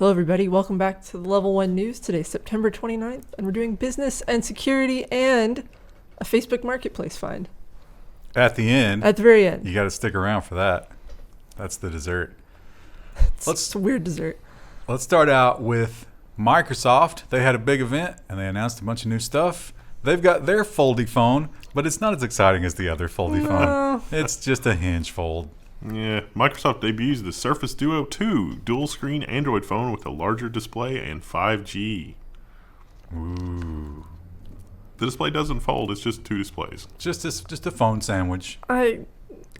Hello, everybody. Welcome back to the Level 1 News. Today, September 29th, and we're doing business and security and a Facebook Marketplace find. At the end. At the very end. You got to stick around for that. That's the dessert. It's a weird dessert. Let's start out with Microsoft. They had a big event, and they announced a bunch of new stuff. They've got their foldy phone, but it's not as exciting as the other foldy phone. It's just a hinge fold. Yeah, Microsoft debuts the Surface Duo 2 dual-screen Android phone with a larger display and 5G. Ooh. The display doesn't fold, it's just two displays. Just a phone sandwich.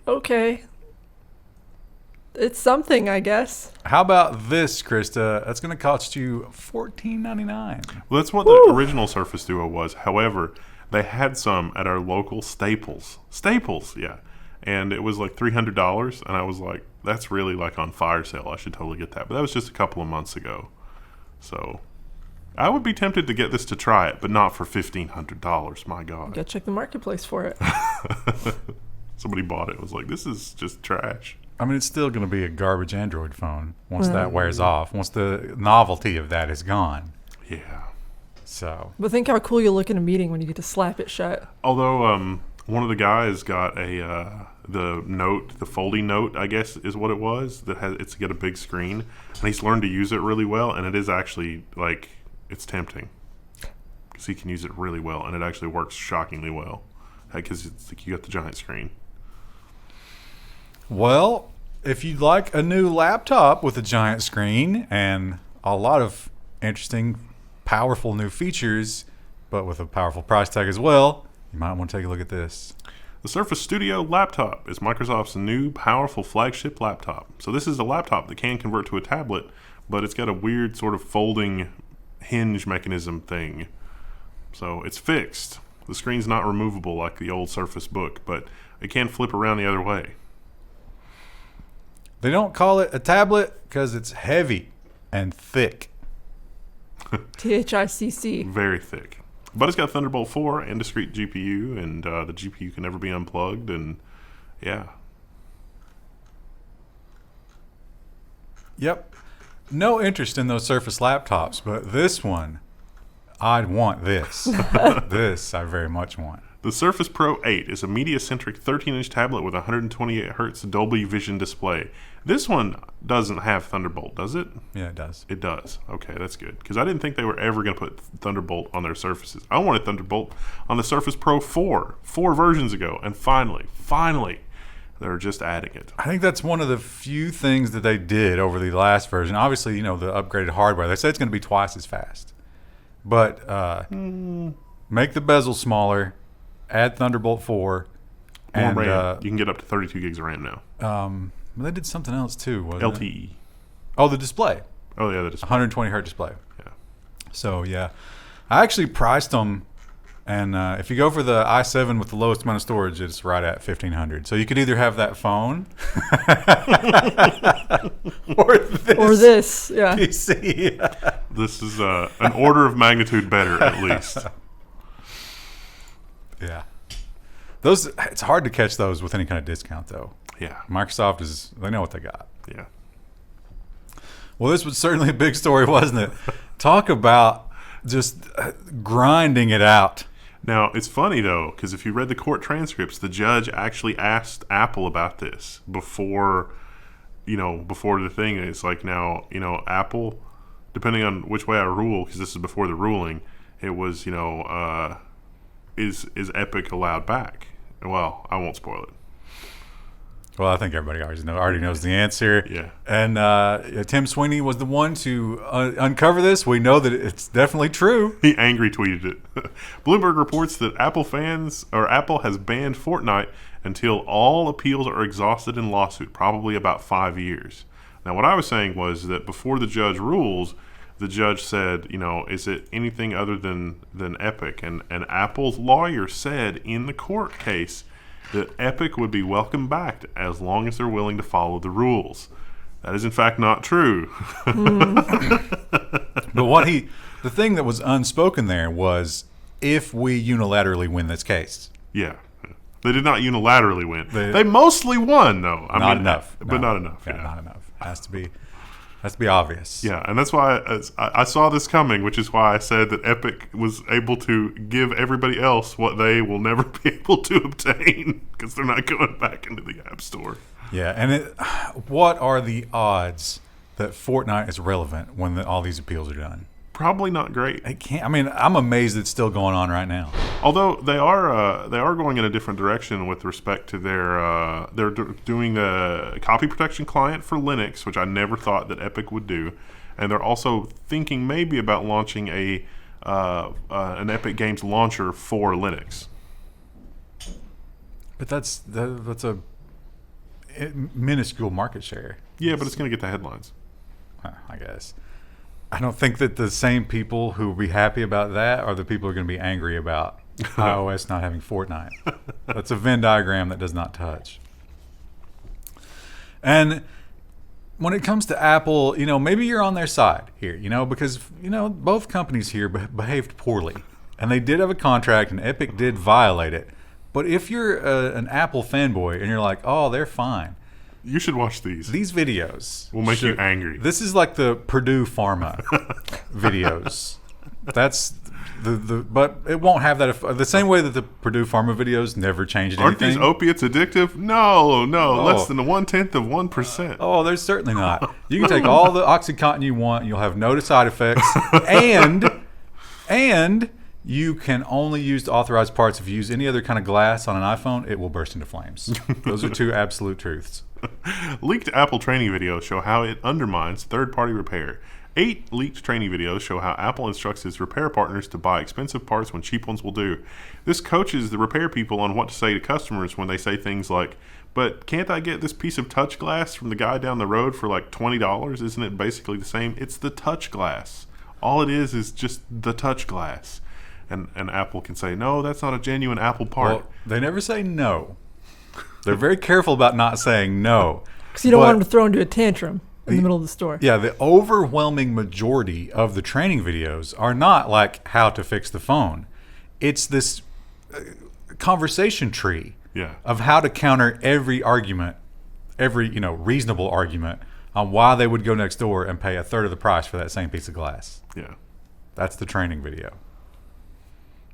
Okay. It's something, I guess. How about this, Krista? That's going to cost you $14.99. Well, that's what the original Surface Duo was. However, they had some at our local Staples. Staples, yeah. And it was like $300, and I was like, that's really like on fire sale. I should totally get that. But that was just a couple of months ago. So I would be tempted to get this to try it, but not for $1,500. My God. You gotta check the marketplace for it. Somebody bought it. Was like, this is just trash. I mean, it's still going to be a garbage Android phone once that wears off, once the novelty of that is gone. Yeah. So. But think how cool you'll look in a meeting when you get to slap it shut. Although one of the guys got the folding note, I guess is what it was, that has it's got a big screen, and he's learned to use it really well, and it is actually like it's tempting because he can use it really well, and it actually works shockingly well because it's like you got the giant screen. Well, if you'd like a new laptop with a giant screen and a lot of interesting, powerful new features, but with a powerful price tag as well, you might want to take a look at this. The Surface Studio laptop is Microsoft's new powerful flagship laptop. So this is a laptop that can convert to a tablet, but it's got a weird sort of folding hinge mechanism thing. So it's fixed. The screen's not removable like the old Surface Book, but it can flip around the other way. They don't call it a tablet because it's heavy and thick. THICC. Very thick. But it's got Thunderbolt 4 and discrete GPU, and the GPU can never be unplugged, and yeah. Yep. No interest in those Surface laptops, but this one, I'd want this. This I very much want. The Surface Pro 8 is a media-centric 13-inch tablet with a 128Hz Dolby Vision display. This one doesn't have Thunderbolt, does it? Yeah, it does. It does. Okay, that's good. Because I didn't think they were ever going to put Thunderbolt on their Surfaces. I wanted Thunderbolt on the Surface Pro 4 versions ago. And finally, they're just adding it. I think that's one of the few things that they did over the last version. Obviously, the upgraded hardware. They said it's going to be twice as fast. But make the bezel smaller, add Thunderbolt 4. More RAM. You can get up to 32 gigs of RAM now. They did something else too, wasn't LTE. it? Oh, the display. Oh, yeah, the display. 120 hertz display. Yeah. So, yeah. I actually priced them, and if you go for the i7 with the lowest amount of storage, it's right at $1,500. So you could either have that phone or this yeah. PC. This is an order of magnitude better, at least. Yeah. It's hard to catch those with any kind of discount, though. Yeah. Microsoft they know what they got. Yeah. Well, this was certainly a big story, wasn't it? Talk about just grinding it out. Now, it's funny, though, because if you read the court transcripts, the judge actually asked Apple about this before the thing. It's like, now, Apple, depending on which way I rule, because this is before the ruling, it was, is Epic allowed back? Well, I won't spoil it. Well, I think everybody already knows the answer. Yeah. And Tim Sweeney was the one to uncover this. We know that it's definitely true. He angry tweeted it. Bloomberg reports that Apple has banned Fortnite until all appeals are exhausted in lawsuit, probably about 5 years. Now, what I was saying was that before the judge rules, the judge said, is it anything other than Epic? And Apple's lawyer said in the court case that Epic would be welcome back as long as they're willing to follow the rules. That is, in fact, not true. But the thing that was unspoken there was if we unilaterally win this case. Yeah. They did not unilaterally win. They mostly won, though. Not enough. But not enough. Yeah, not enough. It has to be Let's be obvious. Yeah, and that's why I saw this coming, which is why I said that Epic was able to give everybody else what they will never be able to obtain because they're not going back into the App Store. Yeah, and what are the odds that Fortnite is relevant when all these appeals are done? Probably not great. It can't. I mean, I'm amazed it's still going on right now. Although they are going in a different direction with respect to they're doing a copy protection client for Linux, which I never thought that Epic would do, and they're also thinking maybe about launching an Epic Games launcher for Linux. But that's a minuscule market share. Yeah, but it's going to get the headlines. I guess. I don't think that the same people who will be happy about that are the people who are going to be angry about iOS not having Fortnite. That's a Venn diagram that does not touch. And when it comes to Apple, maybe you're on their side here, because, both companies here behaved poorly. And they did have a contract, and Epic did violate it. But if you're an Apple fanboy and you're like, oh, they're fine. You should watch these. These videos will make you angry. This is like the Purdue Pharma videos. That's but it won't have that the same way that the Purdue Pharma videos never changed anything. Aren't these opiates addictive? No, less than 1/10%. Oh, there's certainly not. You can take all the OxyContin you want, and you'll have no side effects, and you can only use the authorized parts. If you use any other kind of glass on an iPhone, it will burst into flames. Those are two absolute truths. Leaked Apple training videos show how it undermines third-party repair. 8 leaked training videos show how Apple instructs its repair partners to buy expensive parts when cheap ones will do. This coaches the repair people on what to say to customers when they say things like, but can't I get this piece of touch glass from the guy down the road for like $20? Isn't it basically the same? It's the touch glass. All it is just the touch glass. And Apple can say, no, that's not a genuine Apple part. Well, they never say no. They're very careful about not saying no. Because you don't want them to throw into a tantrum in the middle of the store. Yeah, the overwhelming majority of the training videos are not like how to fix the phone. It's this conversation tree of how to counter every argument, every reasonable argument on why they would go next door and pay a third of the price for that same piece of glass. Yeah. That's the training video.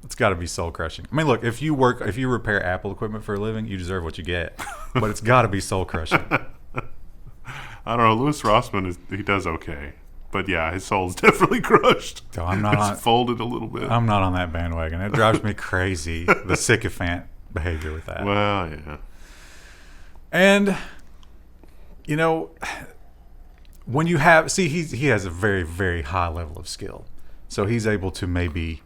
It's got to be soul crushing. I mean, look, if you repair Apple equipment for a living, you deserve what you get. But it's got to be soul crushing. I don't know. Louis Rossman he does okay, but yeah, his soul's definitely crushed. So I'm not it's folded a little bit. I'm not on that bandwagon. It drives me crazy, the sycophant behavior with that. Well, yeah. And when you have he has a very, very high level of skill. So he's able to maybe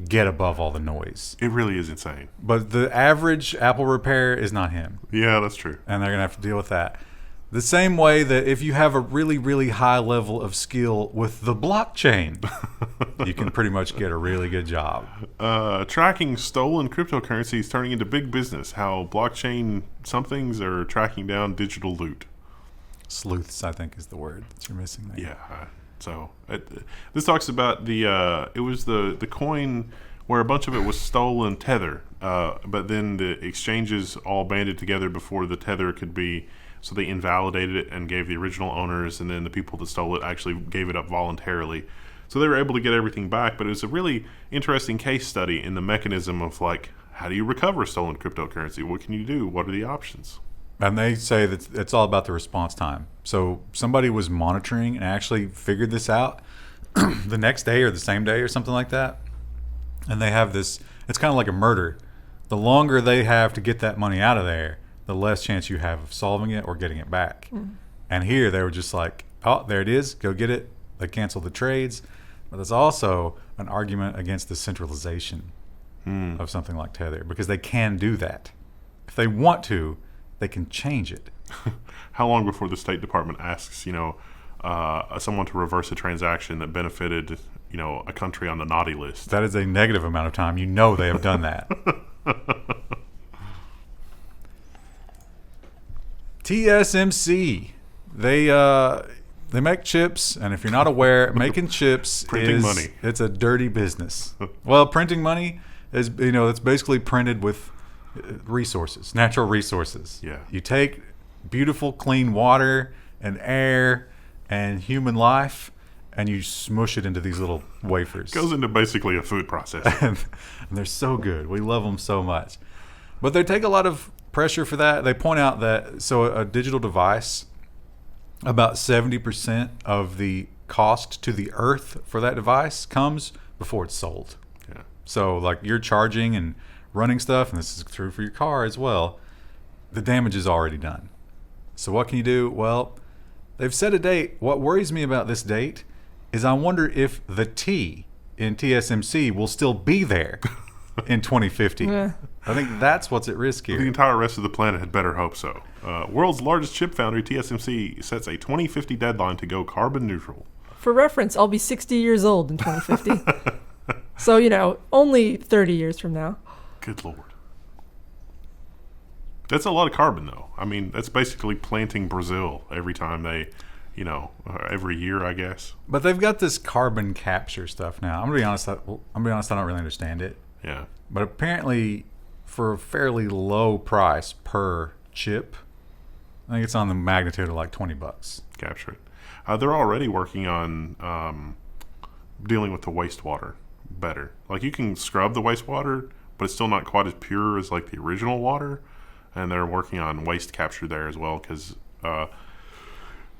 get above all the noise. It really is insane. But the average Apple repair is not him. Yeah, that's true. And they're going to have to deal with that. The same way that if you have a really, really high level of skill with the blockchain, you can pretty much get a really good job. Tracking stolen cryptocurrency is turning into big business. How blockchain somethings are tracking down digital loot. Sleuths, I think, is the word that you're missing there. Yeah. So this talks about it was the coin where a bunch of it was stolen Tether, but then the exchanges all banded together before the Tether could be, so they invalidated it and gave the original owners, and then the people that stole it actually gave it up voluntarily. So they were able to get everything back, but it was a really interesting case study in the mechanism of how do you recover stolen cryptocurrency? What can you do? What are the options? And they say that it's all about the response time. So somebody was monitoring and actually figured this out the next day or the same day or something like that. And they have this, it's kind of like a murder. The longer they have to get that money out of there, the less chance you have of solving it or getting it back. And here they were just like, oh, there it is, go get it. They canceled the trades. But there's also an argument against the centralization of something like Tether, because they can do that. If they want to, they can change it. How long before the State Department asks, someone to reverse a transaction that benefited, a country on the naughty list? That is a negative amount of time. They have done that. TSMC, they make chips, and if you're not aware, making chips printing money. It's a dirty business. Well, printing money is it's basically printed with resources, natural resources. Yeah. You take beautiful, clean water and air and human life, and you smush it into these little wafers. Goes into basically a food processor. and they're so good. We love them so much. But they take a lot of pressure for that. They point out that a digital device, about 70% of the cost to the earth for that device comes before it's sold. Yeah. So like you're charging and running stuff, and this is true for your car as well, the damage is already done. So what can you do? Well, they've set a date. What worries me about this date is I wonder if the T in TSMC will still be there in 2050. Yeah. I think that's what's at risk The here. entire rest of the planet had better hope so. World's largest chip foundry, TSMC, sets a 2050 deadline to go carbon neutral. For reference, I'll be 60 years old in 2050. So, only 30 years from now. Good Lord. That's a lot of carbon, though. I mean, that's basically planting Brazil every time they, every year, I guess. But they've got this carbon capture stuff now. I'm gonna be honest. I don't really understand it. Yeah. But apparently, for a fairly low price per chip, I think it's on the magnitude of like $20. Capture it. They're already working on dealing with the wastewater better. Like you can scrub the wastewater, but it's still not quite as pure as like the original water. And they're working on waste capture there as well because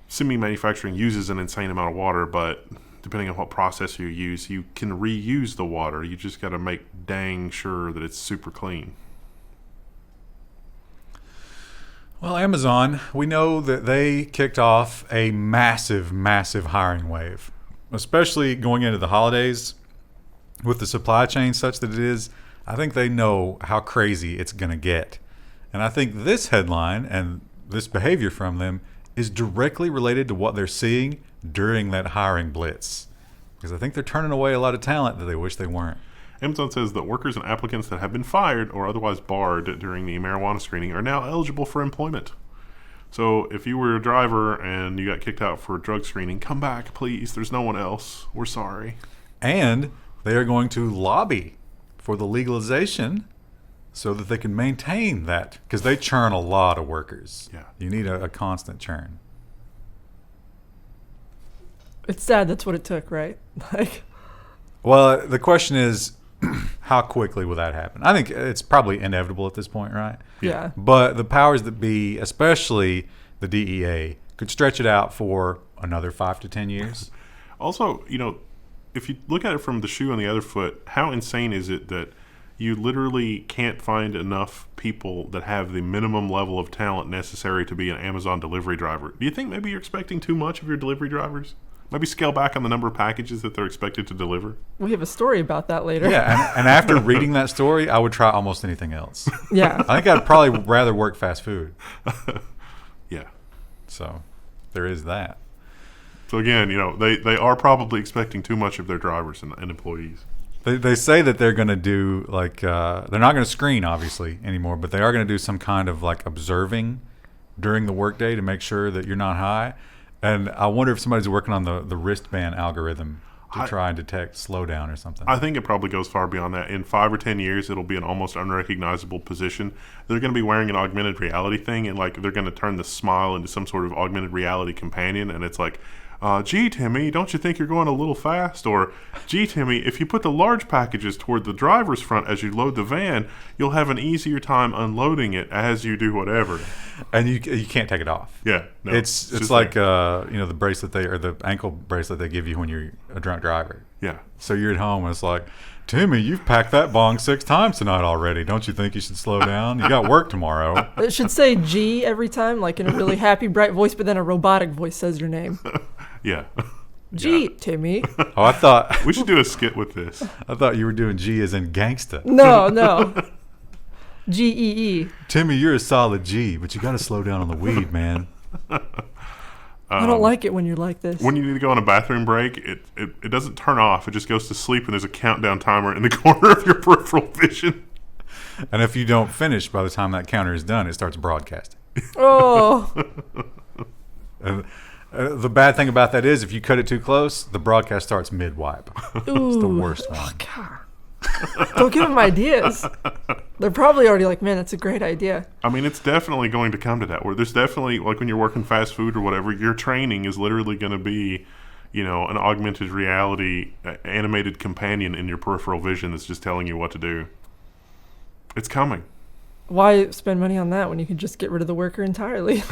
semi-manufacturing uses an insane amount of water, but depending on what processor you use, you can reuse the water. You just got to make dang sure that it's super clean. Well, Amazon, we know that they kicked off a massive, massive hiring wave, especially going into the holidays with the supply chain such that it is. I think they know how crazy it's going to get. And I think this headline and this behavior from them is directly related to what they're seeing during that hiring blitz. Because I think they're turning away a lot of talent that they wish they weren't. Amazon says that workers and applicants that have been fired or otherwise barred during the marijuana screening are now eligible for employment. So if you were a driver and you got kicked out for drug screening, come back, please. There's no one else. We're sorry. And they are going to lobby for the legalization so that they can maintain that, because they churn a lot of workers. Yeah. You need a constant churn. It's sad that's what it took, right? Well, the question is, how quickly will that happen? I think it's probably inevitable at this point, right? Yeah. But the powers that be, especially the DEA, could stretch it out for another 5 to 10 years. Also, if you look at it from the shoe on the other foot, how insane is it that you literally can't find enough people that have the minimum level of talent necessary to be an Amazon delivery driver? Do you think maybe you're expecting too much of your delivery drivers? Maybe scale back on the number of packages that they're expected to deliver? We have a story about that later. Yeah, and after reading that story, I would try almost anything else. Yeah. I think I'd probably rather work fast food. Yeah. So there is that. So again, they are probably expecting too much of their drivers and employees. They say that they're going to do they're not going to screen obviously anymore, but they are going to do some kind of observing during the workday to make sure that you're not high. And I wonder if somebody's working on the wristband algorithm to try and detect slowdown or something. I think it probably goes far beyond that. In 5 or 10 years, it'll be an almost unrecognizable position. They're going to be wearing an augmented reality thing, and they're going to turn the smile into some sort of augmented reality companion, and it's like, gee, Timmy, don't you think you're going a little fast? Or, gee, Timmy, if you put the large packages toward the driver's front as you load the van, you'll have an easier time unloading it as you do whatever. And you can't take it off. Yeah. No, it's like the bracelet the ankle bracelet they give you when you're a drunk driver. Yeah. So you're at home and it's like, Timmy, you've packed that bong 6 times tonight already. Don't you think you should slow down? You got work tomorrow. It should say G every time, like in a really happy, bright voice, but then a robotic voice says your name. Yeah. G, Yeah. Timmy. Oh, I thought We should do a skit with this. I thought you were doing G as in gangsta. No. G-E-E. Timmy, you're a solid G, but you got to slow down on the weed, man. I don't like it when you're like this. When you need to go on a bathroom break, it doesn't turn off. It just goes to sleep, and there's a countdown timer in the corner of your peripheral vision. And if you don't finish by the time that counter is done, it starts broadcasting. Oh. And the bad thing about that is if you cut it too close, the broadcast starts mid-wipe. It's the Ooh. worst one. God. Don't give them ideas. They're probably already like, man, that's a great idea. I mean, it's definitely going to come to that, where there's definitely, like when you're working fast food or whatever, your training is literally going to be, you know, an augmented reality animated companion in your peripheral vision that's just telling you what to do. It's coming. Why spend money on that when you can just get rid of the worker entirely?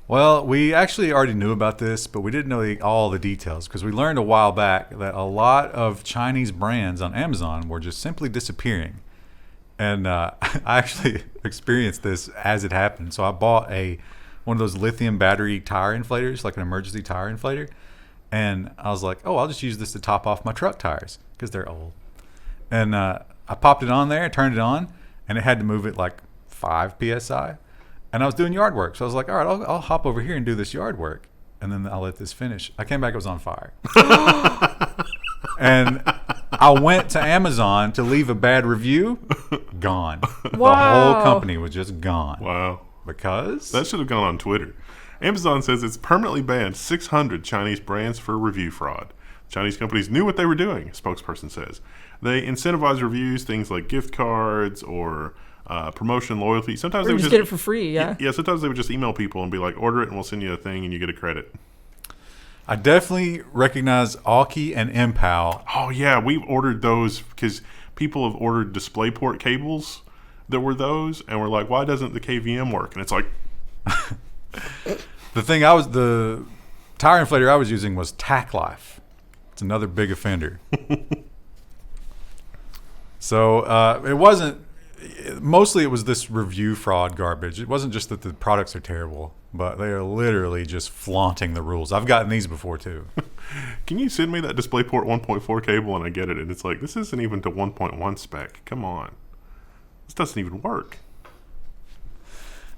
Well, we actually already knew about this, but we didn't know all the details because we learned a while back that a lot of Chinese brands on Amazon were just simply disappearing. And I actually experienced this as it happened. So I bought one of those lithium battery tire inflators, like an emergency tire inflator. And I was like, oh, I'll just use this to top off my truck tires because they're old. And I popped it on there, turned it on, and it had to move it like 5 PSI. And I was doing yard work. So I was like, all right, I'll hop over here and do this yard work. And then I'll let this finish. I came back, it was on fire. And I went to Amazon to leave a bad review. Gone. Wow. The whole company was just gone. Wow. Because? That should have gone on Twitter. Amazon says it's permanently banned 600 Chinese brands for review fraud. Chinese companies knew what they were doing, a spokesperson says. They incentivize reviews, things like gift cards or promotion, loyalty. Sometimes Or they would just get it for free, yeah. Yeah, sometimes they would just email people and be like, order it and we'll send you a thing and you get a credit. I definitely recognize Alki and Impal. Oh, yeah, we've ordered those because people have ordered DisplayPort cables that were those, and we're like, why doesn't the KVM work? And it's like... The tire inflator I was using was Tack Life. It's another big offender. So it wasn't... Mostly it was this review fraud garbage. It wasn't just that the products are terrible, but they are literally just flaunting the rules. I've gotten these before too. Can you send me that DisplayPort 1.4 cable and I get it? And it's like, this isn't even to 1.1 spec. Come on. This doesn't even work.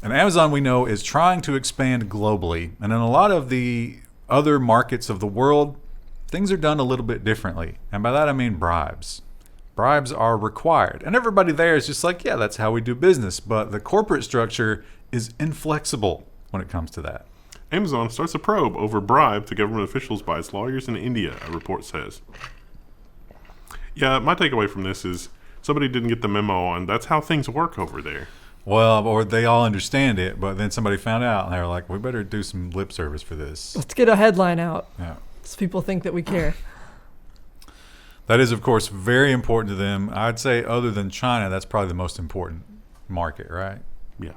And Amazon, we know, is trying to expand globally. And in a lot of the other markets of the world, things are done a little bit differently. And by that I mean bribes. Bribes are required. And everybody there is just like, yeah, that's how we do business. But the corporate structure is inflexible when it comes to that. Amazon starts a probe over bribe to government officials by its lawyers in India, a report says. Yeah, my takeaway from this is somebody didn't get the memo on that's how things work over there. Well, or they all understand it, but then somebody found out and they were like, we better do some lip service for this. Let's get a headline out Yeah. so people think that we care. That is, of course, very important to them. I'd say other than China, that's probably the most important market, right? Yeah.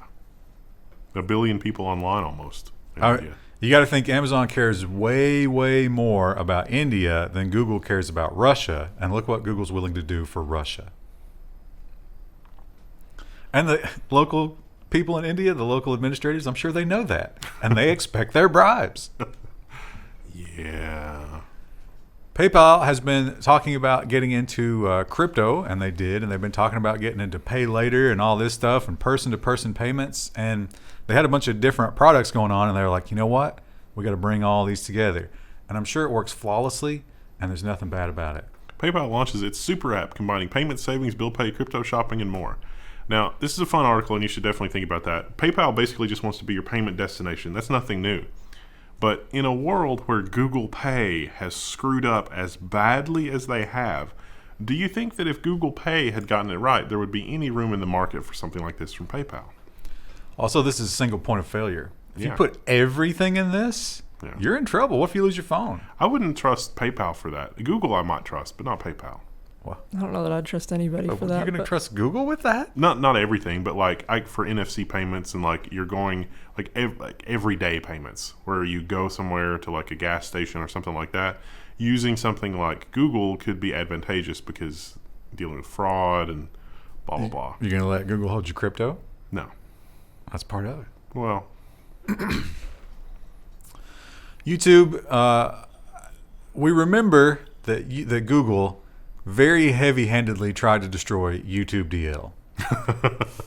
1 billion people online almost. In India. You got to think Amazon cares way, way more about India than Google cares about Russia. And look what Google's willing to do for Russia. And the local people in India, the local administrators, I'm sure they know that. And they expect their bribes. Yeah. PayPal has been talking about getting into crypto, and they did. And they've been talking about getting into pay later and all this stuff and person-to-person payments. And they had a bunch of different products going on, and they were like, you know what? We got to bring all these together. And I'm sure it works flawlessly, and there's nothing bad about it. PayPal launches its super app combining payment, savings, bill pay, crypto shopping, and more. Now, this is a fun article, and you should definitely think about that. PayPal basically just wants to be your payment destination. That's nothing new. But in a world where Google Pay has screwed up as badly as they have, do you think that if Google Pay had gotten it right, there would be any room in the market for something like this from PayPal? Also, this is a single point of failure. If you Yeah. put everything in this, Yeah. you're in trouble. What if you lose your phone? I wouldn't trust PayPal for that. Google I might trust, but not PayPal. Well, I don't know that I'd trust anybody for you're that. going to but trust Google with that? Not everything, but like for NFC payments and like you're going like everyday payments where you go somewhere to like a gas station or something like that. Using something like Google could be advantageous because dealing with fraud and blah blah blah. You're going to let Google hold your crypto? No, That's part of it. well, YouTube, we remember that that Google very heavy-handedly tried to destroy YouTube DL.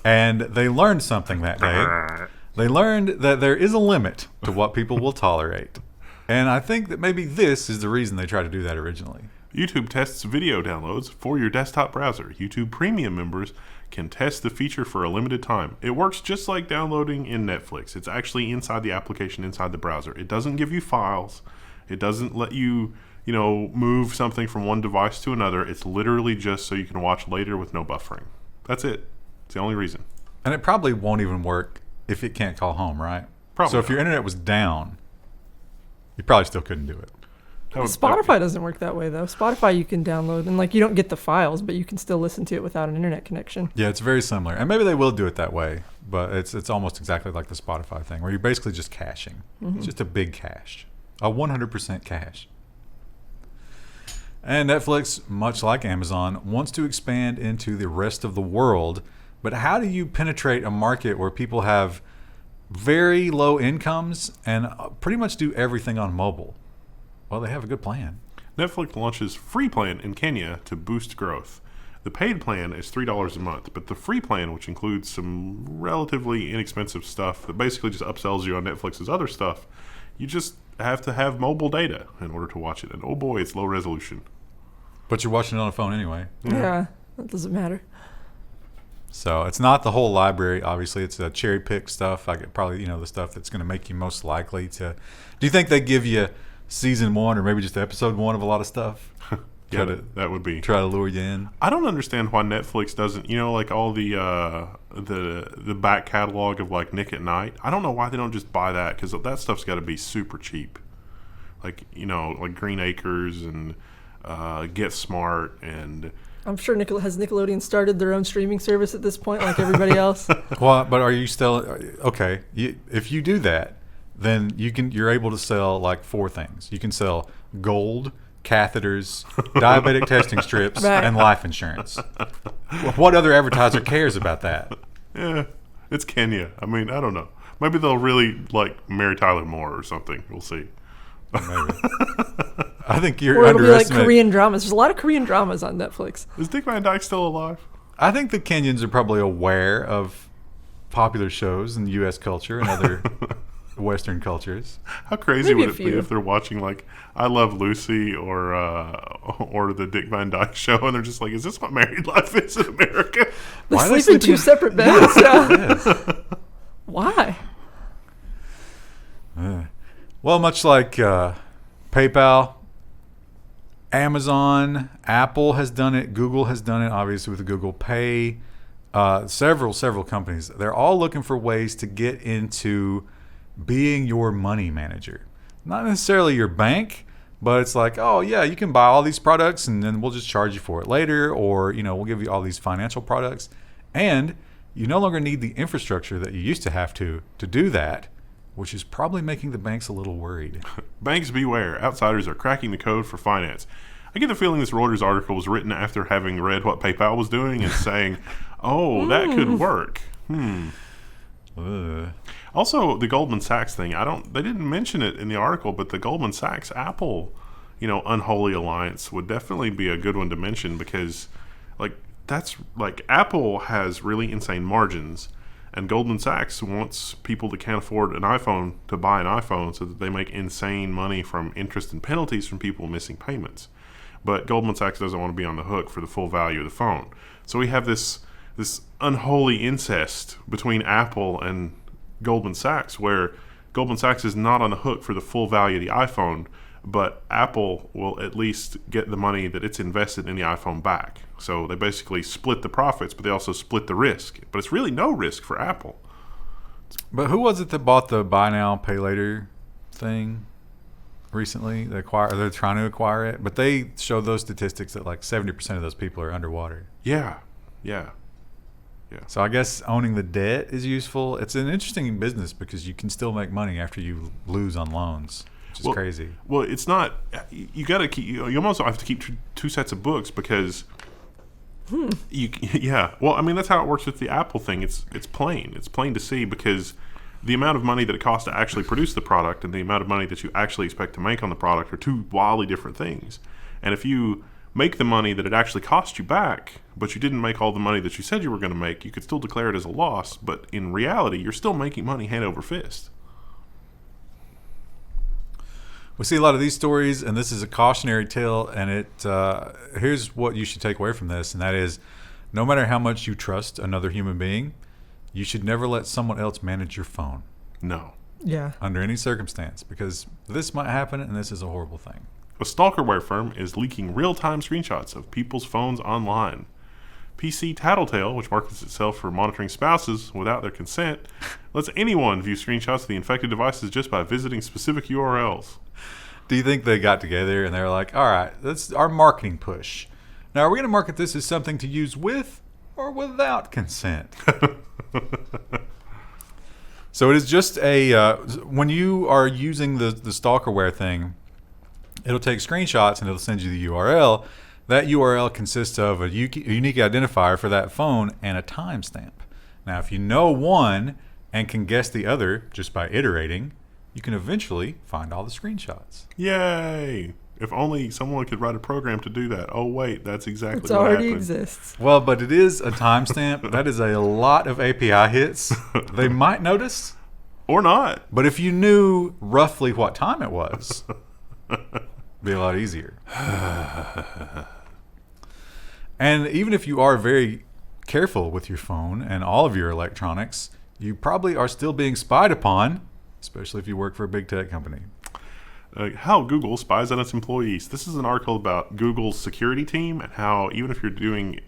And they learned something that day. They learned that there is a limit to what people will tolerate. And I think that maybe this is the reason they tried to do that originally. YouTube tests video downloads for your desktop browser. YouTube Premium members can test the feature for a limited time. It works just like downloading in Netflix. It's actually inside the application, inside the browser. It doesn't give you files. It doesn't let you move something from one device to another. It's literally just so you can watch later with no buffering. That's it. It's the only reason. And it probably won't even work if it can't call home, right? Probably. So if your internet was down, you probably still couldn't do it. Spotify doesn't work that way, though. Spotify you can download, and you don't get the files, but you can still listen to it without an internet connection. Yeah, it's very similar. And maybe they will do it that way, but it's almost exactly like the Spotify thing, where you're basically just caching. Mm-hmm. It's just a big cache. A 100% cache. And Netflix, much like Amazon, wants to expand into the rest of the world. But how do you penetrate a market where people have very low incomes and pretty much do everything on mobile? Well, they have a good plan. Netflix launches free plan in Kenya to boost growth. The paid plan is $3 a month, but the free plan, which includes some relatively inexpensive stuff that basically just upsells you on Netflix's other stuff, you just have to have mobile data in order to watch it. And oh boy, it's low resolution. But you're watching it on a phone anyway. Yeah, that doesn't matter. So it's not the whole library. Obviously, it's a cherry pick stuff. Probably the stuff that's going to make you most likely to. Do you think they give you season 1 or maybe just episode 1 of a lot of stuff? Yeah, that would be. Try to lure you in. I don't understand why Netflix doesn't, all the back catalog of Nick at Night. I don't know why they don't just buy that, because that stuff's got to be super cheap. Like Green Acres and Get Smart and. I'm sure has Nickelodeon started their own streaming service at this point, like everybody else? Well, but are you still okay? If you do that, then you're able to sell 4 things. You can sell gold, catheters, diabetic testing strips, right, and life insurance. What other advertiser cares about that? Yeah, it's Kenya. I mean, I don't know. Maybe they'll really Mary Tyler Moore or something. We'll see. Maybe. I think you're or it'll be underestimating. Korean dramas. There's a lot of Korean dramas on Netflix. Is Dick Van Dyke still alive? I think the Kenyans are probably aware of popular shows in U.S. culture and other Western cultures. How crazy Maybe would it be if they're watching I Love Lucy or the Dick Van Dyke Show, and they're just is this what married life is in America? They Why are sleep in 2 separate beds. Yes. Why? Well, much like PayPal, Amazon, Apple has done it, Google has done it, obviously with Google Pay, several companies. They're all looking for ways to get into being your money manager. Not necessarily your bank, but it's oh yeah, you can buy all these products and then we'll just charge you for it later, or we'll give you all these financial products, and you no longer need the infrastructure that you used to have to do that, which is probably making the banks a little worried. Banks beware. Outsiders are cracking the code for finance. I get the feeling this Reuters article was written after having read what PayPal was doing and saying, oh, that could work. Also, the Goldman Sachs thing. They didn't mention it in the article, but the Goldman Sachs Apple, unholy alliance would definitely be a good one to mention, because that's Apple has really insane margins. And Goldman Sachs wants people that can't afford an iPhone to buy an iPhone so that they make insane money from interest and penalties from people missing payments. But Goldman Sachs doesn't want to be on the hook for the full value of the phone. So we have this unholy incest between Apple and Goldman Sachs, where Goldman Sachs is not on the hook for the full value of the iPhone, but Apple will at least get the money that it's invested in the iPhone back. So they basically split the profits, but they also split the risk. But it's really no risk for Apple. But who was it that bought the buy now, pay later thing recently? They're trying to acquire it, but they showed those statistics that 70% of those people are underwater. Yeah. So I guess owning the debt is useful. It's an interesting business because you can still make money after you lose on loans, which is crazy. Well, it's not. You got to keep. You almost have to keep 2 sets of books because. Yeah. Well, I mean, that's how it works with the Apple thing. It's plain. It's plain to see, because the amount of money that it costs to actually produce the product and the amount of money that you actually expect to make on the product are 2 wildly different things. And if you make the money that it actually cost you back, but you didn't make all the money that you said you were going to make, you could still declare it as a loss. But in reality, you're still making money hand over fist. We see a lot of these stories, and this is a cautionary tale, and here's what you should take away from this, and that is, no matter how much you trust another human being, you should never let someone else manage your phone. No. Yeah. Under any circumstance, because this might happen, and this is a horrible thing. A Stalkerware firm is leaking real-time screenshots of people's phones online. PC Tattletale, which markets itself for monitoring spouses without their consent, lets anyone view screenshots of the infected devices just by visiting specific URLs. Do you think they got together and they're like, all right, that's our marketing push. Now, are we going to market this as something to use with or without consent? So it is just when you are using the Stalkerware thing, it'll take screenshots and it'll send you the URL. That URL consists of a unique identifier for that phone and a timestamp. Now, if you know one and can guess the other just by iterating, you can eventually find all the screenshots. Yay! If only someone could write a program to do that. Oh, wait, that's exactly It what already happened. exists. Well, but it is a timestamp. That is a lot of API hits. They might notice. Or not. But if you knew roughly what time it was, it'd be a lot easier. And even if you are very careful with your phone and all of your electronics, you probably are still being spied upon, especially if you work for a big tech company. How Google spies on its employees. This is an article about Google's security team and how even if you're doing,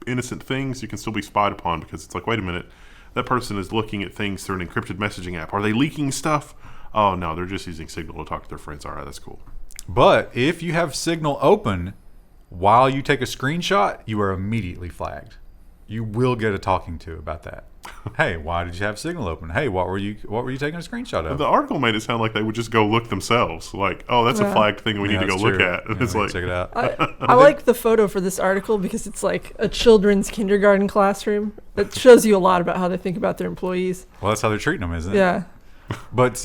innocent things, you can still be spied upon because it's like, wait a minute, that person is looking at things through an encrypted messaging app. Are they leaking stuff? Oh, no, they're just using Signal to talk to their friends. All right, that's cool. But if you have Signal open while you take a screenshot, you are immediately flagged. You will get a talking to about that. Hey, why did you have Signal open? Hey, what were you taking a screenshot of? The article made it sound like they would just go look themselves. Like, oh, that's a flagged thing we need to go look at. And it's like, check it out. I like the photo for this article because it's like a children's kindergarten classroom. It shows you a lot about how they think about their employees. Well, that's how they're treating them, isn't it? Yeah. But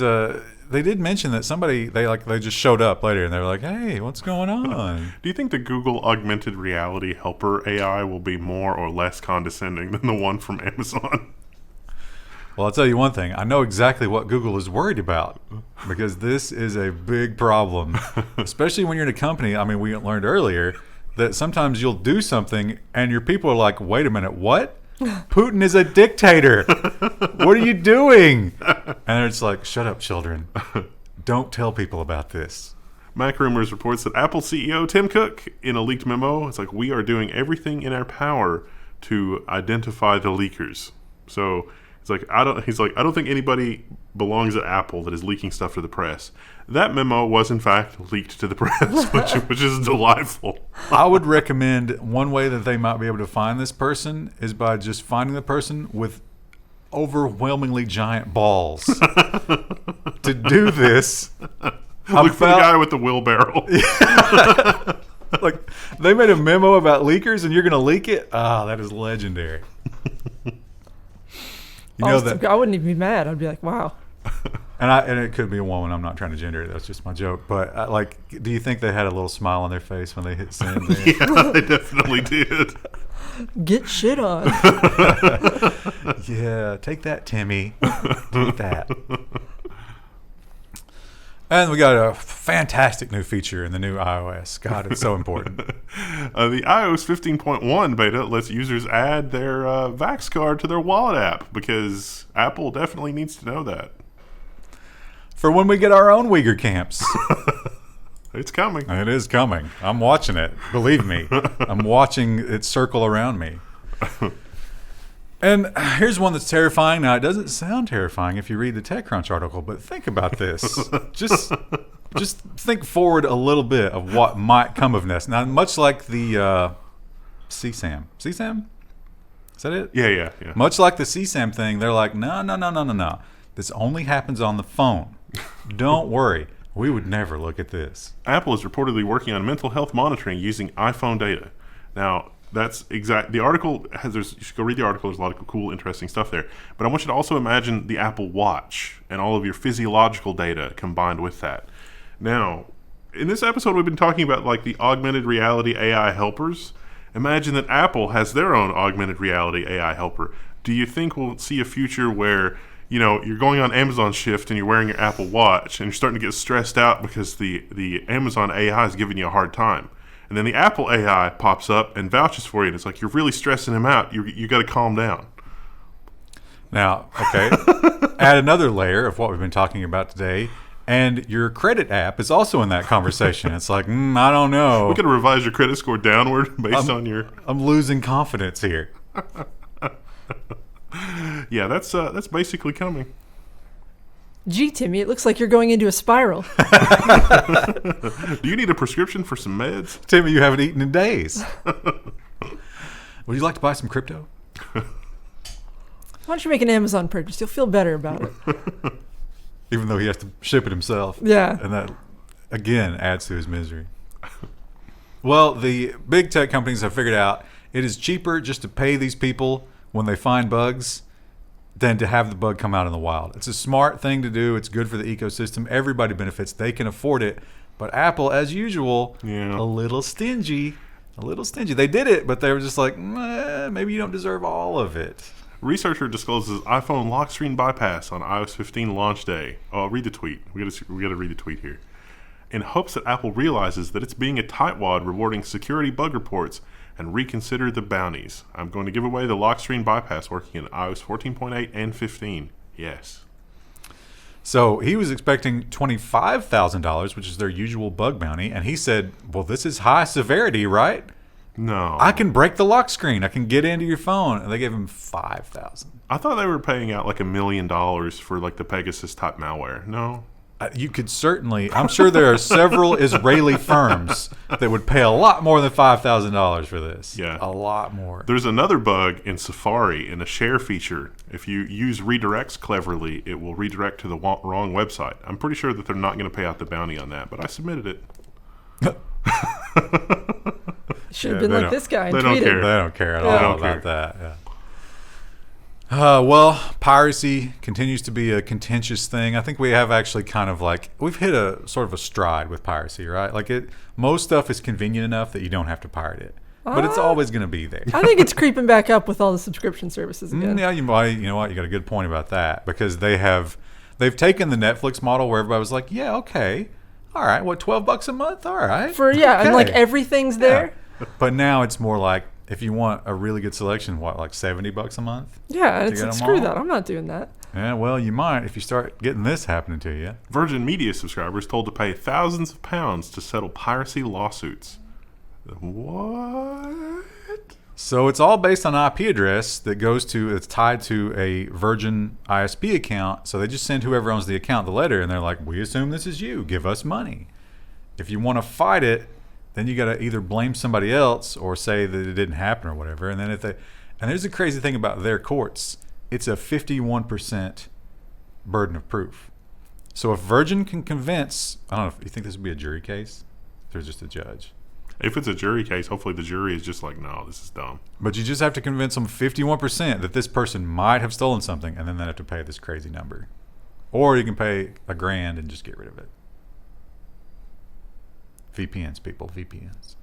they did mention that somebody they just showed up later and they were like, "Hey, what's going on?" do you think the Google augmented reality helper AI will be more or less condescending than the one from Amazon? Well, I'll tell you one thing. I know exactly what Google is worried about because this is a big problem, especially when you're in a company. I mean, we learned earlier that sometimes you'll do something and your people are like, "Wait a minute, what? Putin is a dictator. What are you doing?" And it's like, "Shut up, children. Don't tell people about this." Mac Rumors reports that Apple CEO Tim Cook, in a leaked memo, it's like, we are doing everything in our power to identify the leakers. So it's like, I don't think anybody belongs at Apple that is leaking stuff to the press. That memo was in fact leaked to the press, which is delightful. I would recommend one way that they might be able to find this person is by just finding the person with overwhelmingly giant balls to do this. Look for the guy with the wheelbarrow. Like, they made a memo about leakers and you're going to leak it? Ah, that is legendary. I wouldn't even be mad. I'd be like, wow. And it could be a woman. I'm not trying to gender it. That's just my joke. But do you think they had a little smile on their face when they hit send? Yeah, they definitely did. Get shit on. Yeah, take that, Timmy. Take that. And we got a fantastic new feature in the new iOS. God, it's so important. The iOS 15.1 beta lets users add their Vax card to their wallet app because Apple definitely needs to know that. For when we get our own Uyghur camps. It's coming. It is coming. I'm watching it. Believe me. I'm watching it circle around me. And here's one that's terrifying. Now, it doesn't sound terrifying if you read the TechCrunch article, but think about this. Just think forward a little bit of what might come of this. Now, much like the CSAM. CSAM? Is that it? Yeah. Much like the CSAM thing, they're like, no. This only happens on the phone. Don't worry. We would never look at this. Apple is reportedly working on mental health monitoring using iPhone data. Now, that's exact. The article you should go read the article. There's a lot of cool, interesting stuff there. But I want you to also imagine the Apple Watch and all of your physiological data combined with that. Now, in this episode, we've been talking about like the augmented reality AI helpers. Imagine that Apple has their own augmented reality AI helper. Do you think we'll see a future where, you're going on Amazon Shift and you're wearing your Apple Watch and you're starting to get stressed out because the Amazon AI is giving you a hard time? And then the Apple AI pops up and vouches for you. And it's like, you're really stressing him out. You got to calm down. Now, okay, add another layer of what we've been talking about today. And your credit app is also in that conversation. It's like, I don't know. We could revise your credit score downward based on your. I'm losing confidence here. Yeah, that's basically coming. Gee, Timmy, it looks like you're going into a spiral. Do you need a prescription for some meds? Timmy, you haven't eaten in days. Would you like to buy some crypto? Why don't you make an Amazon purchase? You'll feel better about it. Even though he has to ship it himself. Yeah. And that, again, adds to his misery. Well, the big tech companies have figured out it is cheaper just to pay these people when they find bugs than to have the bug come out in the wild. It's a smart thing to do. It's good for the ecosystem. Everybody benefits. They can afford it. But Apple, as usual, a little stingy. A little stingy. They did it, but they were just like, maybe you don't deserve all of it. Researcher discloses iPhone lock screen bypass on iOS 15 launch day. Oh, I'll read the tweet. We got to read the tweet here. In hopes that Apple realizes that it's being a tightwad rewarding security bug reports and reconsider the bounties. I'm going to give away the lock screen bypass working in iOS 14.8 and 15. Yes. So he was expecting $25,000, which is their usual bug bounty, and he said, well, this is high severity, right? No. I can break the lock screen. I can get into your phone. And they gave him $5,000. I thought they were paying out like $1 million for like the Pegasus type malware. No? You could certainly, I'm sure there are several Israeli firms that would pay a lot more than $5,000 for this. Yeah. A lot more. There's another bug in Safari in a share feature. If you use redirects cleverly, it will redirect to the wrong website. I'm pretty sure that they're not going to pay out the bounty on that, but I submitted it. Should have been like this guy and they don't tweeted. care. They don't care at Yeah. all about that. Yeah. Well, piracy continues to be a contentious thing. I think we have actually kind of like, we've hit a sort of a stride with piracy, right? Like most stuff is convenient enough that you don't have to pirate it. But it's always going to be there. I think it's creeping back up with all the subscription services again. Yeah, you know what? You got a good point about that because they've taken the Netflix model where everybody was like, yeah, okay. All right. What, $12 a month? All right. And like everything's there. Yeah. But now it's more like, if you want a really good selection, what, like $70 a month? Yeah, and it's get like, 'em screw all? that. I'm not doing that. Yeah, well, you might if you start getting this happening to you. Virgin Media subscribers told to pay thousands of pounds to settle piracy lawsuits. What? So it's all based on IP address that it's tied to a Virgin ISP account. So they just send whoever owns the account the letter, and they're like, we assume this is you. Give us money. If you want to fight it, then you got to either blame somebody else or say that it didn't happen or whatever. And then and there's a crazy thing about their courts. It's a 51% burden of proof. So if Virgin can convince, I don't know, if you think this would be a jury case? If there's just a judge. If it's a jury case, hopefully the jury is just like, no, this is dumb. But you just have to convince them 51% that this person might have stolen something, and then they have to pay this crazy number. Or you can pay $1,000 and just get rid of it. VPNs, people, VPNs.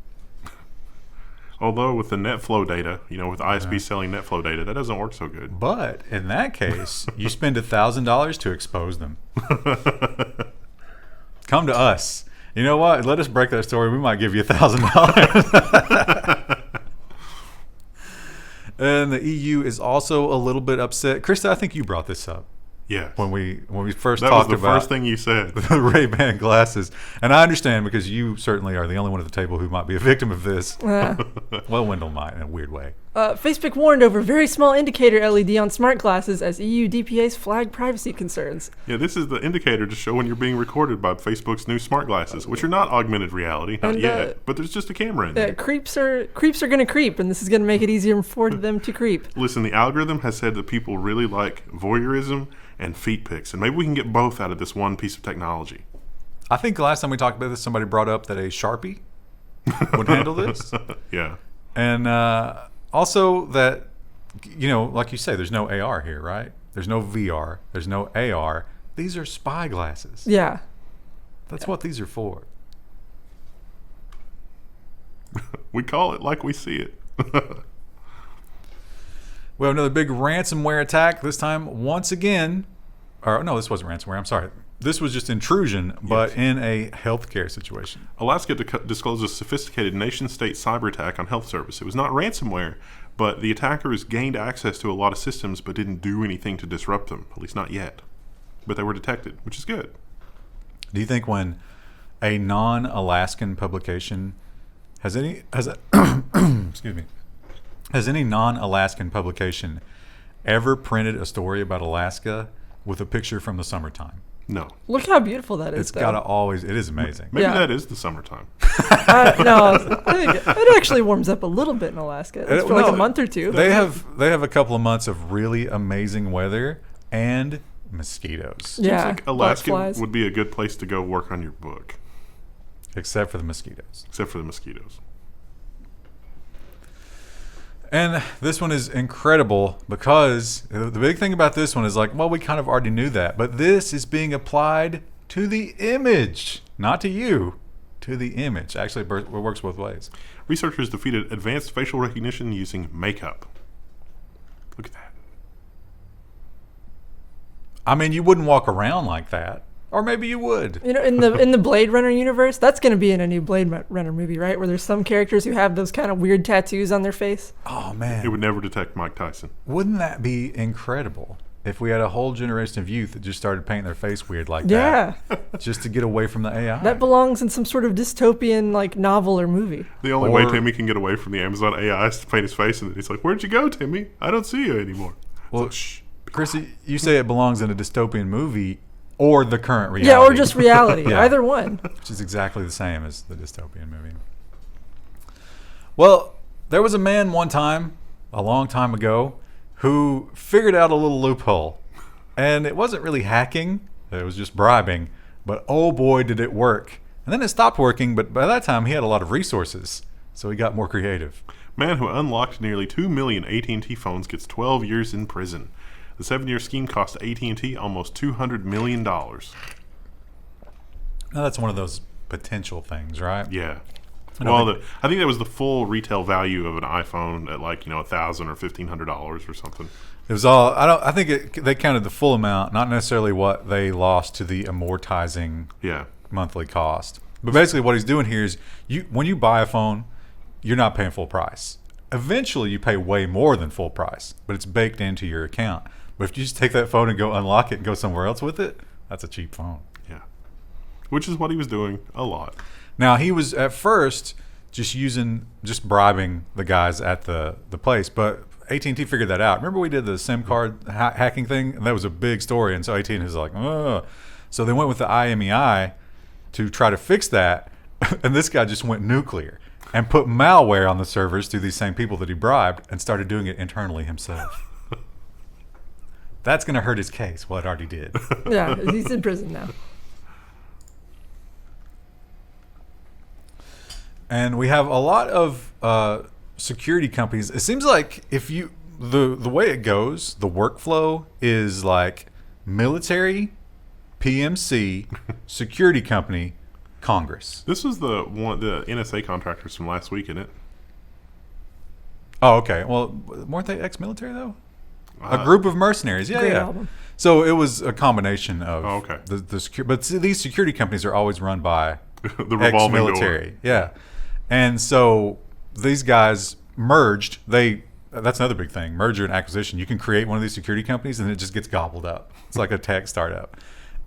Although with the net flow data, with ISP selling net flow data, that doesn't work so good. But in that case, you spend $1,000 to expose them. Come to us. You know what? Let us break that story. We might give you $1,000. And the EU is also a little bit upset. Krista, I think you brought this up. Yes. When we first that talked was the about first thing you said. the Ray-Ban glasses. And I understand because you certainly are the only one at the table who might be a victim of this. Well, Wendell might in a weird way. Facebook warned over very small indicator LED on smart glasses as EU DPAs flag privacy concerns. Yeah, this is the indicator to show when you're being recorded by Facebook's new smart glasses, which are not augmented reality, not yet, but there's just a camera in there. Creeps are going to creep, and this is going to make it easier for them to creep. Listen, the algorithm has said that people really like voyeurism and feet pics, and maybe we can get both out of this one piece of technology. I think the last time we talked about this, somebody brought up that a Sharpie would handle this. Yeah. And also that, like you say, there's no AR here, right? There's no VR. There's no AR. These are spy glasses. Yeah. That's what these are for. We call it like we see it. We have another big ransomware attack. This time, once again, no, this wasn't ransomware. I'm sorry. This was just intrusion, but in a healthcare situation. Alaska discloses sophisticated nation-state cyber attack on health service. It was not ransomware, but the attackers gained access to a lot of systems but didn't do anything to disrupt them, at least not yet. But they were detected, which is good. Do you think when a non-Alaskan publication has any excuse me, has any non-Alaskan publication ever printed a story about Alaska with a picture from the summertime? No. Look how beautiful that is. It's got to always. It is amazing. Maybe Yeah. that is the summertime. No, I think it actually warms up a little bit in Alaska. It's for like a month or two. They have a couple of months of really amazing weather and mosquitoes. Yeah, Seems like Alaska butterflies. would be a good place to go work on your book, Except for the mosquitoes. except for the mosquitoes. And this one is incredible because the big thing about this one is like, well, we kind of already knew that, but this is being applied to the image, not to you, to the image. Actually, it works both ways. Researchers defeated advanced facial recognition using makeup. Look at that. I mean, you wouldn't walk around like that, or maybe you would. You know, in the Blade Runner universe, that's going to be in a new Blade Runner movie, right? Where there's some characters who have those kind of weird tattoos on their face. Oh It man, would never detect Mike Tyson. wouldn't that be incredible if we had a whole generation of youth that just started painting their face weird like Yeah, that, just to get away from the AI? that belongs in some sort of dystopian like novel or movie. The only way Or- Timmy can get away from the Amazon AI is to paint his face, and he's like, "Where'd you go, Timmy? I don't see you anymore." Well, So, shh. Chrissy, you say it belongs in a dystopian movie or the current reality. Yeah, or just reality. Yeah. Either one. Which is exactly the same as the dystopian movie. Well, there was a man one time, a long time ago, who figured out a little loophole. And it wasn't really hacking, it was just bribing. But oh boy, did it work. And then it stopped working, but by that time he had a lot of resources. So he got more creative. Man who unlocked nearly 2 million AT&T phones gets 12 years in prison. The 7-year scheme cost AT&T almost $200 million. Now that's one of those potential things, right? Yeah. I know Well, I think that was the full retail value of an iPhone at like $1,000 or $1,500 or something. It was all. I think they counted the full amount, not necessarily what they lost to the amortizing Yeah. monthly cost. But basically, what he's doing here is, when you buy a phone, you're not paying full price. Eventually, you pay way more than full price, but it's baked into your account. But if you just take that phone and go unlock it and go somewhere else with it, that's a cheap phone. Yeah. Which is what he was doing a lot. Now, he was at first just bribing the guys at the place, but AT&T figured that out. Remember we did the SIM card hacking thing? And that was a big story, and so AT&T was like, ugh. So they went with the IMEI to try to fix that, and this guy just went nuclear and put malware on the servers through these same people that he bribed and started doing it internally himself. That's going to hurt his case. Well, it already did. Yeah, he's in prison now. And we have a lot of security companies. It seems like if you the way it goes, the workflow is like military, PMC, security company, Congress. This was the NSA contractors from last week, isn't it? Oh, okay. Well, weren't they ex-military though? A group of mercenaries. Yeah, Great yeah. album. So it was a combination of Oh, okay. but see, these security companies are always run by The revolving door. ex-military. Yeah. And so these guys merged. That's another big thing. Merger and acquisition. You can create one of these security companies and it just gets gobbled up. It's like a tech startup.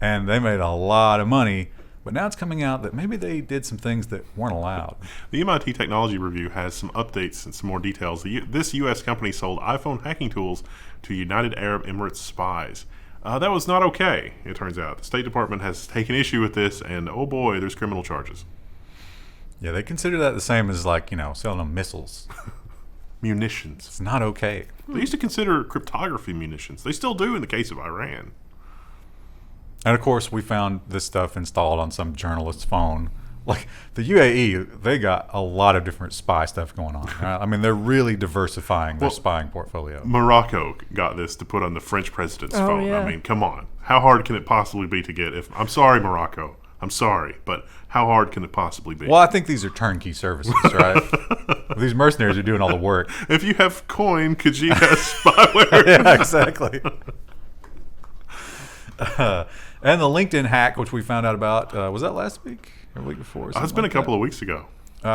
And they made a lot of money. But now it's coming out that maybe they did some things that weren't allowed. The MIT Technology Review has some updates and some more details. This U.S. company sold iPhone hacking tools to United Arab Emirates Spies. That was not okay, it turns out. The State Department has taken issue with this, and oh boy, there's criminal charges. Yeah, they consider that the same as selling them missiles. Munitions. It's not okay. They used to consider cryptography munitions. They still do in the case of Iran. And of course, we found this stuff installed on some journalist's phone. Like the UAE, they got a lot of different spy stuff going on. I mean, they're really diversifying their spying portfolio. Morocco got this to put on the French president's phone. yeah. I mean, come on. How hard can it possibly be to get? I'm sorry, Morocco. I'm sorry, but how hard can it possibly be? Well, I think these are turnkey services, right? These mercenaries are doing all the work. If you have coin, Khajiit has spyware. Yeah, exactly. And the LinkedIn hack, which we found out about, was that last week or the week before? It's been a couple of weeks ago.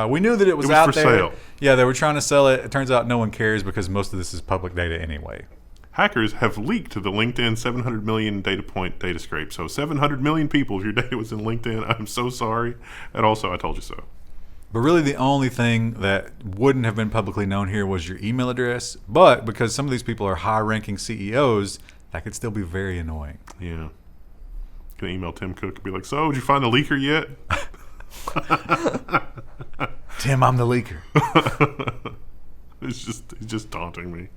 We knew that it was was out for there. sale. Yeah, they were trying to sell it. It turns out no one cares because most of this is public data anyway. hackers have leaked the LinkedIn 700 million data point data scrape. So 700 million people, if your data was in LinkedIn, I'm so sorry. And also, I told you so. But really the only thing that wouldn't have been publicly known here was your email address. But because some of these people are high-ranking CEOs, that could still be very annoying. Yeah. Gonna email Tim Cook and be like, so, did you find the leaker yet? Tim, I'm the leaker. It's just taunting me.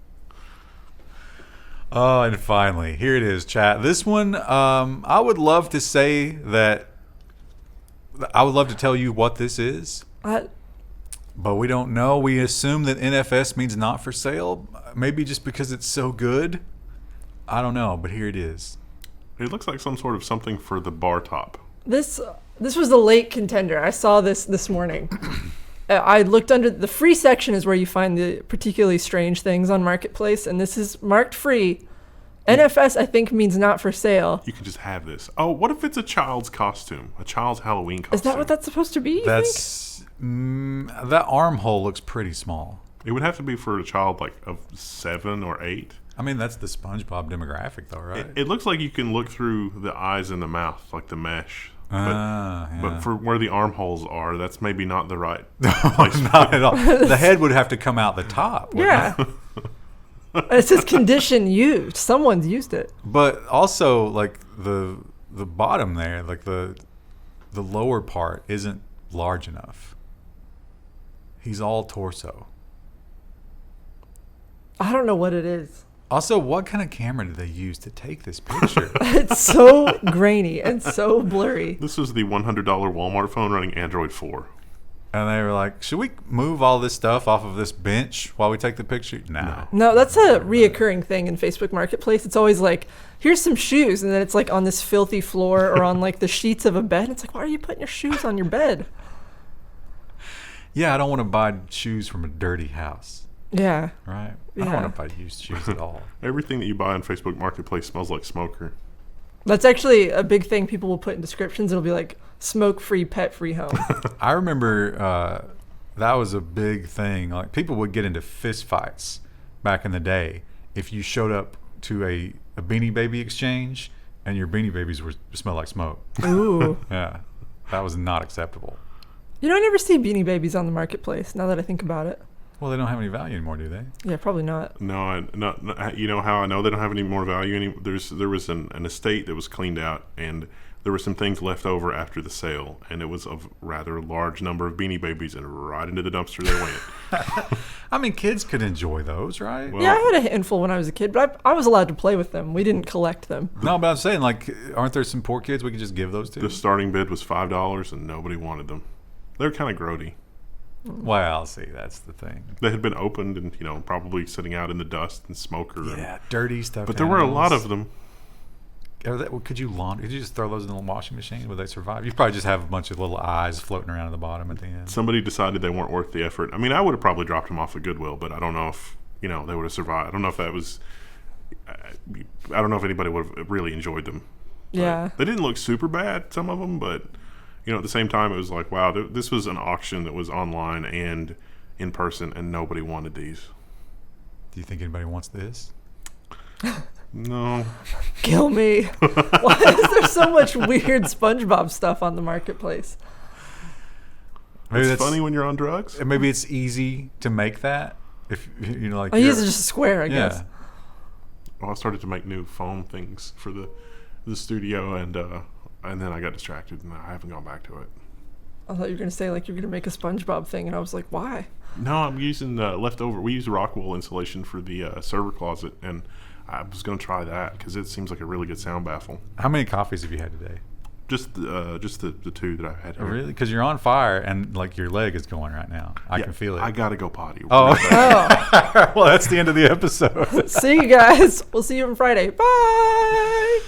Oh, and finally, here it is, chat. This one, I would love to say that I would love to tell you what this is. But we don't know. We assume that NFS means not for sale. Maybe just because it's so good. I don't know, but here it is. It looks like some sort of something for the bar top. This was a late contender. I saw this morning. I looked under the free section is where you find the particularly strange things on Marketplace, and this is marked free. NFS, I think, means not for sale. You can just have this. Oh, what if it's a child's costume? A child's Halloween costume? Is that what that's supposed to be? That armhole looks pretty small. It would have to be for a child like of 7 or 8. I mean, that's the SpongeBob demographic, though, right? It looks like you can look through the eyes and the mouth, like the mesh. But for where the armholes are, that's maybe not the right place. Not at all. The head would have to come out the top. Yeah. It says condition used. Someone's used it. But also, like the bottom there, like the lower part isn't large enough. He's all torso. I don't know what it is. Also, what kind of camera did they use to take this picture? It's so grainy and so blurry. This is the $100 Walmart phone running Android 4. And they were like, should we move all this stuff off of this bench while we take the picture? No. No, that's a reoccurring thing in Facebook Marketplace. It's always like, here's some shoes. And then it's like on this filthy floor or on like the sheets of a bed. It's like, why are you putting your shoes on your bed? Yeah, I don't want to buy shoes from a dirty house. Yeah. Right? Yeah. I don't want to buy used shoes at all. Everything that you buy on Facebook Marketplace smells like smoker. That's actually a big thing people will put in descriptions. It'll be like, smoke-free, pet-free home. I remember that was a big thing. Like, people would get into fist fights back in the day if you showed up to a Beanie Baby exchange and your Beanie Babies smelled like smoke. Ooh. Yeah. That was not acceptable. You know, I never see Beanie Babies on the Marketplace, now that I think about it. Well, they don't have any value anymore, do they? Yeah, probably not. No, you know how I know they don't have any more value? There was an estate that was cleaned out, and there were some things left over after the sale, and it was a rather large number of Beanie Babies, and right into the dumpster they went. I mean, kids could enjoy those, right? Well, Yeah, I had a handful when I was a kid, but I was allowed to play with them. We didn't collect them. No, but I'm saying, like, aren't there some poor kids we could just give those to? the starting bid was $5, and nobody wanted them. They're kind of grody. Well, see, that's the thing. They had been opened and, probably sitting out in the dust and smoke. Yeah, dirty stuff. But there were a lot of them. Could you just throw those in the washing machine? Would they survive? You'd probably just have a bunch of little eyes floating around at the bottom at the end. Somebody decided they weren't worth the effort. I mean, I would have probably dropped them off at Goodwill, but I don't know if, they would have survived. I don't know if that was... I don't know if anybody would have really enjoyed them. Yeah. They didn't look super bad, some of them, but... at the same time, it was like, wow, this was an auction that was online and in person, and nobody wanted these. Do you think anybody wants this? No. Kill me. Why is there so much weird SpongeBob stuff on the Marketplace? Maybe It's funny when you're on drugs. Maybe it's easy to make that. If like. I use it just a square, I guess. Well, I started to make new foam things for the studio, and then I got distracted, and I haven't gone back to it. I thought you were going to say, like, you're going to make a SpongeBob thing, and I was like, why? No, I'm using leftover. We use rock wool insulation for the server closet, and I was going to try that because it seems like a really good sound baffle. How many coffees have you had today? Just the 2 that I've had. Oh, really? Because you're on fire, and, like, your leg is going right now. I can feel it. I got to go potty. Oh, Oh. well, that's the end of the episode. See you guys. We'll see you on Friday. Bye.